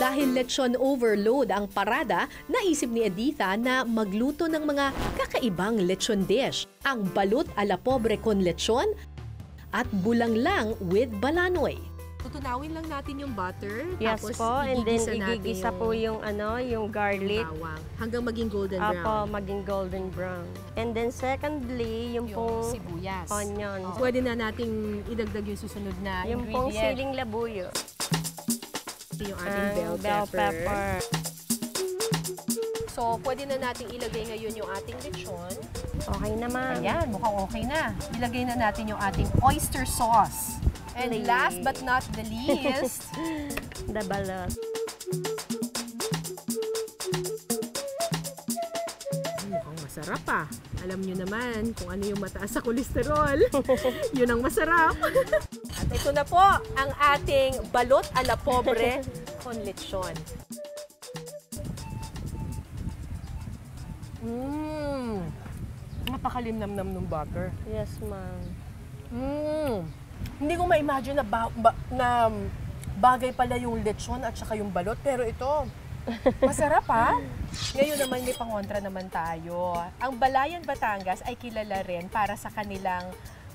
Dahil lechon overload ang parada, naisip ni Editha na magluto ng mga kakaibang lechon dish. Ang balut a la pobre con lechon at bulanglang with balanoy. Tutunawin lang natin yung butter, Yes tapos po, and then natin igigisa po yung garlic. bawang hanggang maging golden brown. Apo, maging golden brown. And then secondly, yung pong sibuyas. onion. Pwede na nating idagdag yung susunod na Yung pong ingredient. siling labuyo. Yung ating bell pepper. So, pwede na nating ilagay ngayon yung ating lechon. Okay naman. Ayan, mukhang okay na. Ilagay na natin yung ating oyster sauce. And last but not the least, The balot. mukhang masarap ah. Alam nyo naman kung ano yung mataas sa kolesterol. Yun ang masarap. At ito na po ang ating balot a la pobre con lechon. Napakalimnam-nam ng butter. Yes, ma'am. Hindi ko ma-imagine na bagay pala yung lechon at saka yung balot. Pero ito, masarap ha. Ngayon naman may pangontra naman tayo. Ang Balayan, Batangas ay kilala rin para sa kanilang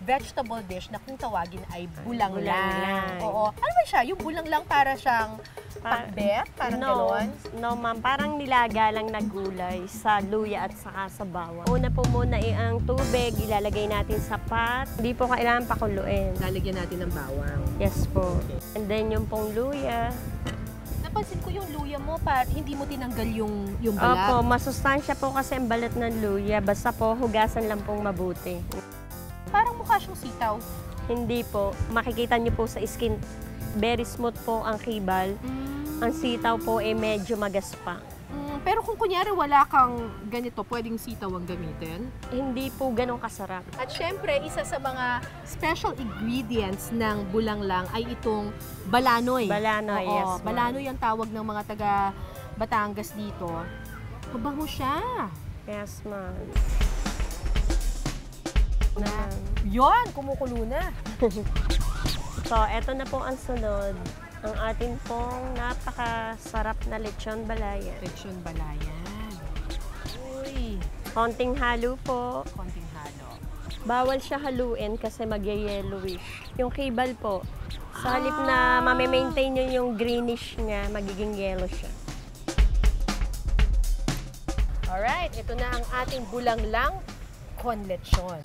vegetable dish na kung tawagin ay bulanglang. Bulanglang. Oo. Ano ba siya? Yung bulanglang para siyang pakbet? Parang gano'n? No, ma'am. Parang nilaga lang na gulay sa luya at saka sa bawang. Una po muna ang tubig, ilalagay natin sa pot. Hindi po kailangan pakuluin. Lalagyan natin ng bawang. Yes po. And then yung pong luya. Napansin ko yung luya mo, hindi mo tinanggal yung balat. Opo, masustansya po kasi ang balat ng luya. Basta po, hugasan lang pong mabuti. Parang mukha siyang sitaw. Hindi po. Makikita niyo po sa skin. Very smooth po ang kibal. Ang sitaw po medyo magaspa. Pero kung kunyari wala kang ganito, pwedeng sitaw ang gamitin? Hindi po ganun kasarap. At syempre, isa sa mga special ingredients ng bulanglang ay itong balanoy. Balanoy, Oo, yes, ma'am. balanoy ang tawag ng mga taga Batangas dito. Mabango siya. Yes, ma'am. Yon, kumukulo na. So, eto na po ang sunod. Ang atin pong napakasarap na lechon balayan. Lechon balayan. Uy, Konting halo po. konting halo. Bawal siya haluin kasi magye-yellowish. Yung kibal po, sa halip na mame-maintain nyo yung greenish niya, magiging yellow siya. Alright, ito na ang ating bulanglang con lechon.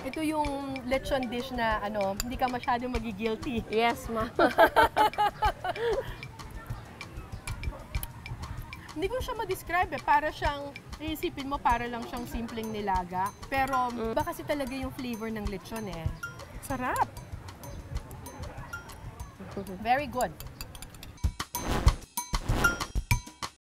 Ito yung lechon dish na hindi ka masyadong magigilty. Yes, ma'am. Hindi ko siya ma-describe para siyang, iisipin mo para lang siyang simpleng nilaga. Pero iba kasi talaga yung flavor ng lechon eh. Sarap! Very good.